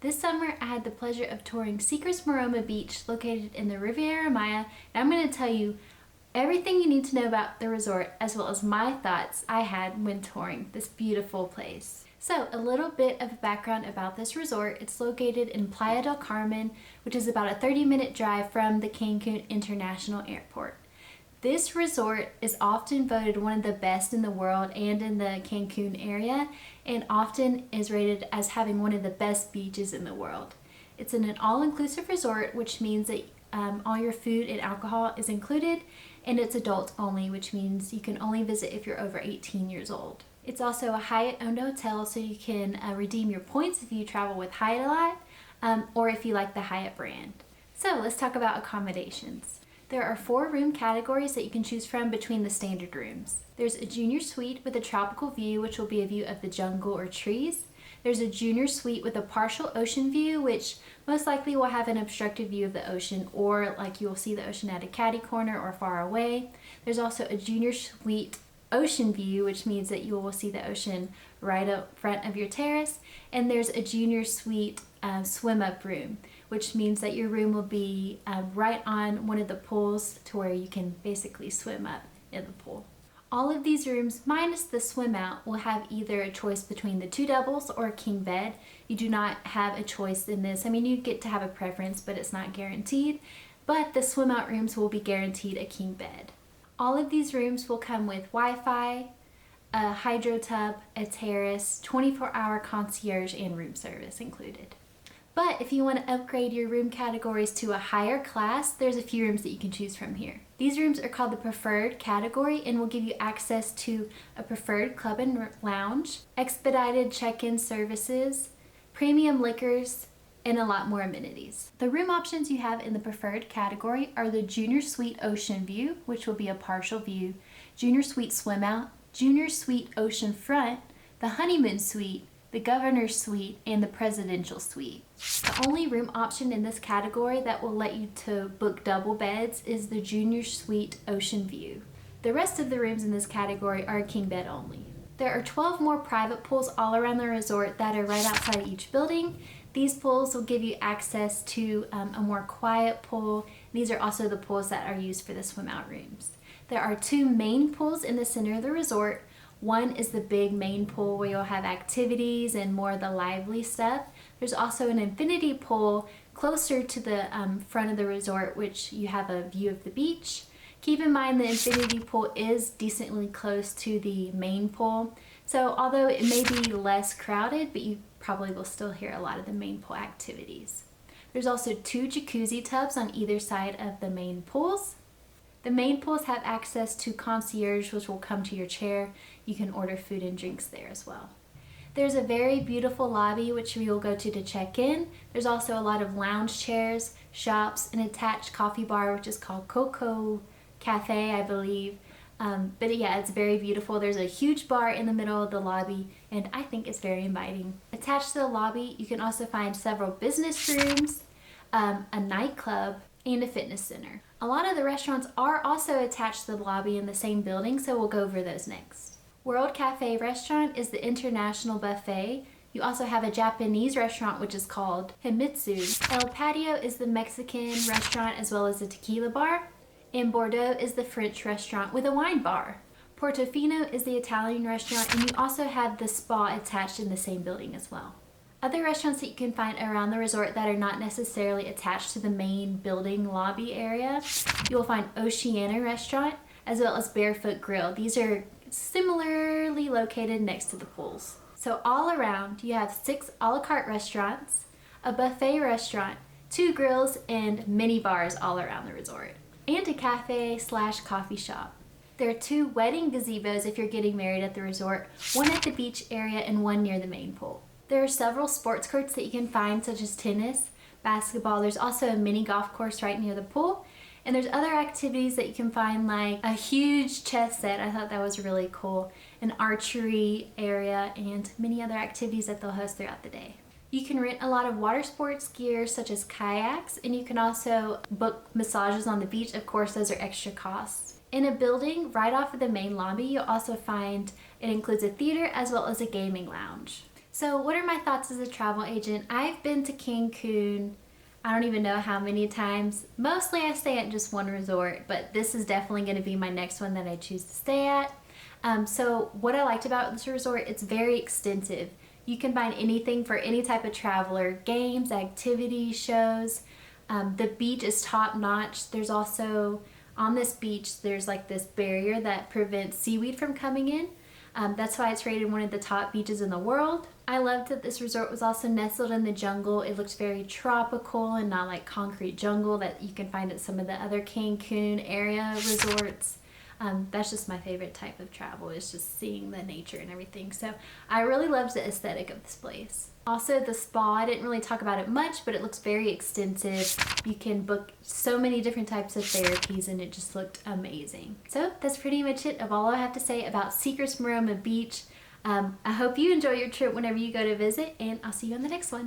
This summer, I had the pleasure of touring Secrets Maroma Beach, located in the Riviera Maya, and I'm going to tell you everything you need to know about the resort, as well as my thoughts I had when touring this beautiful place. So, a little bit of background about this resort. It's located in Playa del Carmen, which is about a 30-minute drive from the Cancun International Airport. This resort is often voted one of the best in the world and in the Cancun area, and often is rated as having one of the best beaches in the world. It's an all-inclusive resort, which means that all your food and alcohol is included, and it's adults only, which means you can only visit if you're over 18 years old. It's also a Hyatt-owned hotel, so you can redeem your points if you travel with Hyatt a lot, or if you like the Hyatt brand. So let's talk about accommodations. There are 4 room categories that you can choose from between the standard rooms. There's a junior suite with a tropical view, which will be a view of the jungle or trees. There's a junior suite with a partial ocean view, which most likely will have an obstructed view of the ocean, or like you will see the ocean at a catty corner or far away. There's also a junior suite ocean view, which means that you will see the ocean right up front of your terrace. And there's a junior suite swim up room, which means that your room will be right on one of the pools to where you can basically swim up in the pool. All of these rooms, minus the swim out, will have either a choice between the 2 doubles or a king bed. You do not have a choice in this. I mean, you get to have a preference, but it's not guaranteed. But the swim out rooms will be guaranteed a king bed. All of these rooms will come with Wi-Fi, a hydro tub, a terrace, 24-hour concierge, and room service included. But if you want to upgrade your room categories to a higher class, there's a few rooms that you can choose from here. These rooms are called the preferred category and will give you access to a preferred club and lounge, expedited check-in services, premium liquors, and a lot more amenities. The room options you have in the preferred category are the Junior Suite Ocean View, which will be a partial view, Junior Suite Swim Out, Junior Suite Ocean Front, the Honeymoon Suite, the Governor's Suite, and the Presidential Suite. The only room option in this category that will let you to book double beds is the Junior Suite Ocean View. The rest of the rooms in this category are king bed only. There are 12 more private pools all around the resort that are right outside each building. These pools will give you access to a more quiet pool. These are also the pools that are used for the swim out rooms. There are 2 main pools in the center of the resort. One is the big main pool where you'll have activities and more of the lively stuff. There's also an infinity pool closer to the front of the resort, which you have a view of the beach. Keep in mind the infinity pool is decently close to the main pool, so although it may be less crowded, but you probably will still hear a lot of the main pool activities. There's also 2 jacuzzi tubs on either side of the main pools. The main pools have access to concierge, which will come to your chair. You can order food and drinks there as well. There's a very beautiful lobby, which we will go to check in. There's also a lot of lounge chairs, shops, an attached coffee bar, which is called Coco Cafe, I believe. But yeah, it's very beautiful. There's a huge bar in the middle of the lobby, and I think it's very inviting. Attached to the lobby, you can also find several business rooms, a nightclub, and a fitness center. A lot of the restaurants are also attached to the lobby in the same building, so we'll go over those next. World Cafe Restaurant is the international buffet. You also have a Japanese restaurant, which is called Himitsu. El Patio is the Mexican restaurant as well as a tequila bar. And Bordeaux is the French restaurant with a wine bar. Portofino is the Italian restaurant, and you also have the spa attached in the same building as well. Other restaurants that you can find around the resort that are not necessarily attached to the main building lobby area, you will find Oceana Restaurant as well as Barefoot Grill. These are similarly located next to the pools. So all around, you have 6 a la carte restaurants, a buffet restaurant, 2 grills, and mini bars all around the resort, and a cafe/coffee shop. There are 2 wedding gazebos if you're getting married at the resort, one at the beach area and one near the main pool. There are several sports courts that you can find, such as tennis, basketball. There's also a mini golf course right near the pool. And there's other activities that you can find, like a huge chess set. I thought that was really cool. An archery area, and many other activities that they'll host throughout the day. You can rent a lot of water sports gear, such as kayaks, and you can also book massages on the beach. Of course, those are extra costs. In a building right off of the main lobby, you'll also find it includes a theater as well as a gaming lounge. So what are my thoughts as a travel agent? I've been to Cancun, I don't even know how many times. Mostly I stay at just one resort, but this is definitely going to be my next one that I choose to stay at. So what I liked about this resort, it's very extensive. You can find anything for any type of traveler, games, activities, shows. The beach is top notch. There's also, on this beach, there's like this barrier that prevents seaweed from coming in. That's why it's rated one of the top beaches in the world. I loved that this resort was also nestled in the jungle. It looked very tropical and not like concrete jungle that you can find at some of the other Cancun area resorts. That's just my favorite type of travel, is just seeing the nature and everything. So I really loved the aesthetic of this place. Also the spa, I didn't really talk about it much, but it looks very extensive. You can book so many different types of therapies and it just looked amazing. So that's pretty much it of all I have to say about Secrets Maroma Beach. I hope you enjoy your trip whenever you go to visit, and I'll see you on the next one.